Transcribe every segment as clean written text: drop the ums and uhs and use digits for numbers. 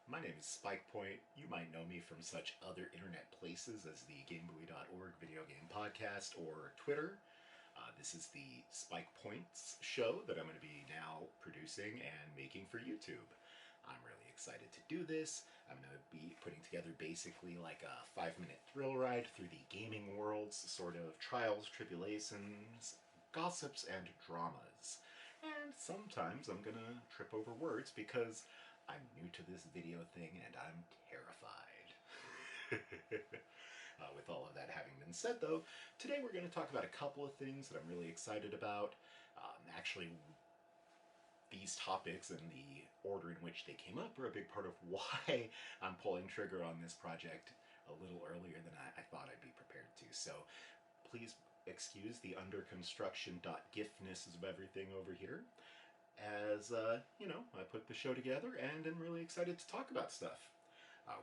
My name is SpikePoint. You might know me from such other internet places as the GameBuoy.org video game podcast or Twitter. This is the SpikePoints show that I'm going to be now producing and making for YouTube. I'm really excited to do this. I'm going to be putting together basically like a 5-minute thrill ride through the gaming world's sort of trials, tribulations, gossips, and dramas. And sometimes I'm going to trip over words because I'm new to this video thing and I'm terrified. With all of that having been said, though, today we're going to talk about a couple of things that I'm really excited about. Actually, these topics and the order in which they came up are a big part of why I'm pulling trigger on this project a little earlier than I thought I'd be prepared to. So please excuse the under construction.gifness of everything over here as, I put the show together and am really excited to talk about stuff.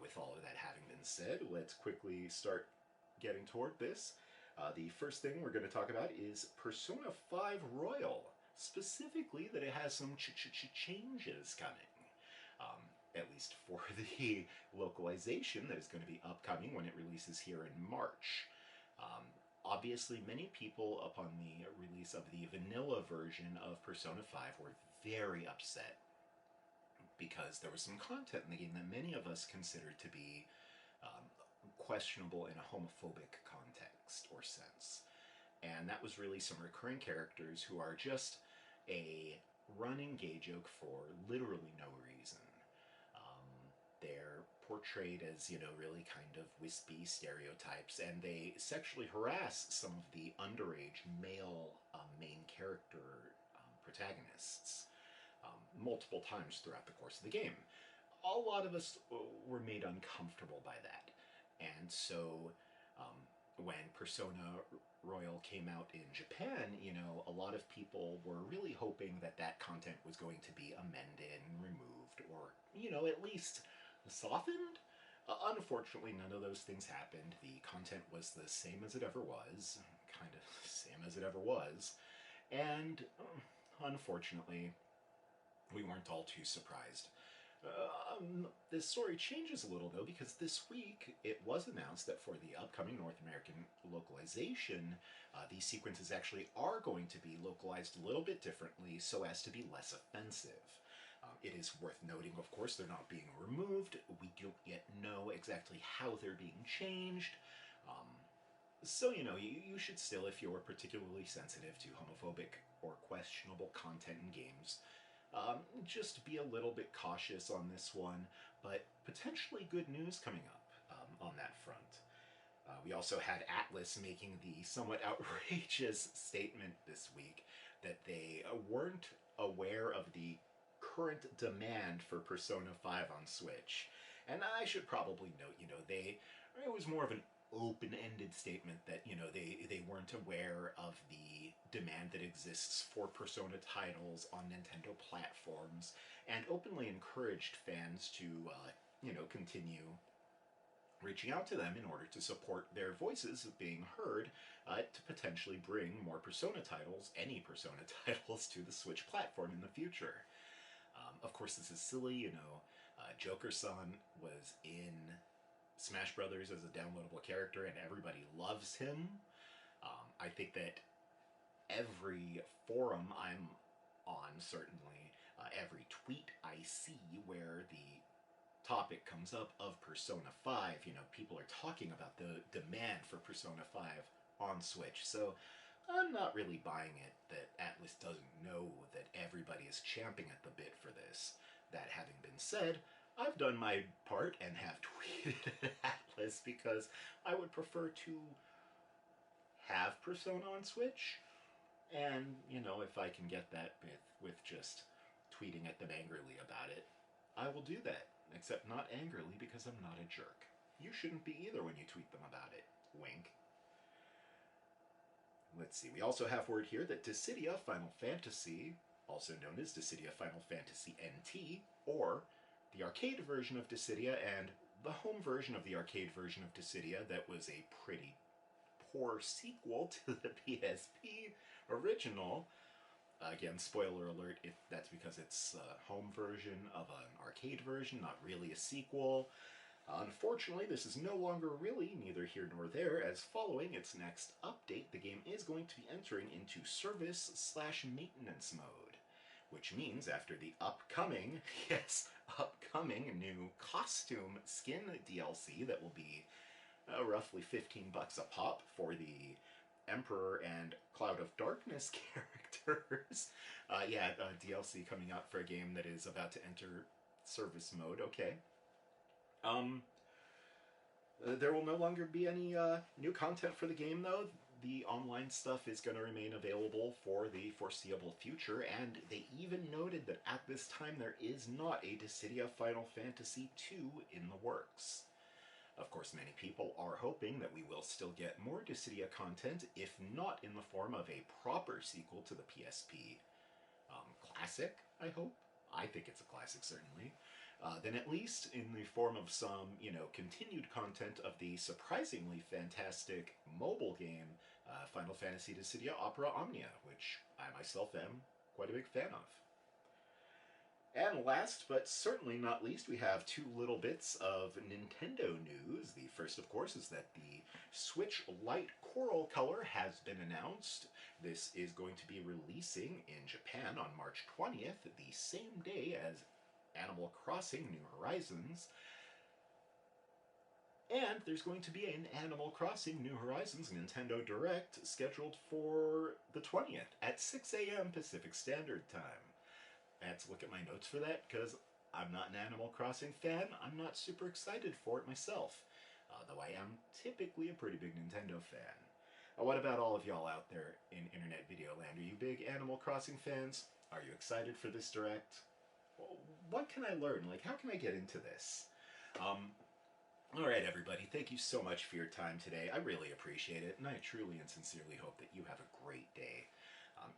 With all of that having been said, let's quickly start getting toward this. The first thing we're going to talk about is Persona 5 Royal. Specifically that it has some changes coming. At least for the localization that is going to be upcoming when it releases here in March. Obviously, many people upon the release of the vanilla version of Persona 5 were very upset because there was some content in the game that many of us considered to be questionable in a homophobic context or sense. And that was really some recurring characters who are just a running gay joke for literally no reason. They're portrayed as, really kind of wispy stereotypes, and they sexually harass some of the underage male main character protagonists multiple times throughout the course of the game. A lot of us were made uncomfortable by that. And so when Persona Royal came out in Japan, a lot of people were really hoping that that content was going to be amended and removed or, at least softened. Unfortunately, none of those things happened. The content was the same as it ever was, kind of same as it ever was. And unfortunately, we weren't all too surprised. This story changes a little, though, because this week it was announced that for the upcoming North American localization, these sequences actually are going to be localized a little bit differently so as to be less offensive. It is worth noting, of course, they're not being removed. We don't yet know exactly how they're being changed. So, you should still, if you're particularly sensitive to homophobic or questionable content in games, just be a little bit cautious on this one, but potentially good news coming up on that front. We also had Atlas making the somewhat outrageous statement this week that they weren't aware of the current demand for Persona 5 on Switch. And I should probably note, it was more of an open-ended statement that, they weren't aware of the demand that exists for Persona titles on Nintendo platforms, and openly encouraged fans to, continue reaching out to them in order to support their voices being heard, to potentially bring more Persona titles, any Persona titles, to the Switch platform in the future. Of course, this is silly, Joker-san was in Smash Brothers as a downloadable character, and everybody loves him. I think that every forum I'm on, certainly, every tweet I see where the topic comes up of Persona 5, people are talking about the demand for Persona 5 on Switch. So I'm not really buying it that Atlas doesn't know that everybody is champing at the bit for this. That having been said, I've done my part and have tweeted at Atlas because I would prefer to have Persona on Switch. And, if I can get that with just tweeting at them angrily about it, I will do that. Except not angrily because I'm not a jerk. You shouldn't be either when you tweet them about it. Wink. Let's see, we also have word here that Dissidia Final Fantasy, also known as Dissidia Final Fantasy NT, or the arcade version of Dissidia and the home version of the arcade version of Dissidia that was a pretty poor sequel to the PSP original. Again, spoiler alert, that's because it's home version of an arcade version, not really a sequel. Unfortunately, this is no longer really neither here nor there, as following its next update, the game is going to be entering into service/maintenance mode, which means after the upcoming, yes, upcoming new costume skin DLC that will be roughly 15 bucks a pop for the Emperor and Cloud of Darkness characters. DLC coming out for a game that is about to enter service mode. Okay. There will no longer be any new content for the game, though. The online stuff is going to remain available for the foreseeable future, and they even noted that at this time there is not a Dissidia Final Fantasy II in the works. Of course, many people are hoping that we will still get more Dissidia content, if not in the form of a proper sequel to the PSP classic, I hope. I think it's a classic, certainly. Then at least in the form of some, continued content of the surprisingly fantastic mobile game, Final Fantasy Dissidia Opera Omnia, which I myself am quite a big fan of. And last, but certainly not least, we have two little bits of Nintendo news. The first, of course, is that the Switch Lite Coral Color has been announced. This is going to be releasing in Japan on March 20th, the same day as Animal Crossing New Horizons. And there's going to be an Animal Crossing New Horizons Nintendo Direct scheduled for the 20th at 6 a.m. Pacific Standard Time. I had to look at my notes for that because I'm not an Animal Crossing fan. I'm not super excited for it myself, though I am typically a pretty big Nintendo fan. What about all of y'all out there in internet video land? Are you big Animal Crossing fans? Are you excited for this Direct? What can I learn? How can I get into this? Alright, everybody, thank you so much for your time today. I really appreciate it, and I truly and sincerely hope that you have a great day.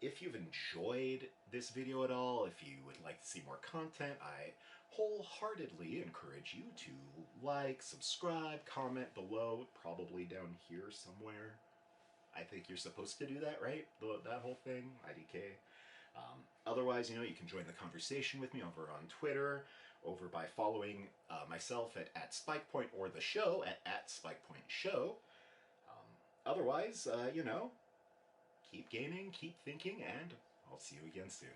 If you've enjoyed this video at all, if you would like to see more content, I wholeheartedly encourage you to like, subscribe, comment below, probably down here somewhere. I think you're supposed to do that, right? That whole thing, IDK. Otherwise, you can join the conversation with me over on Twitter, over by following myself at SpikePoint or the show at SpikePointsShow. Otherwise, keep gaming, keep thinking, and I'll see you again soon.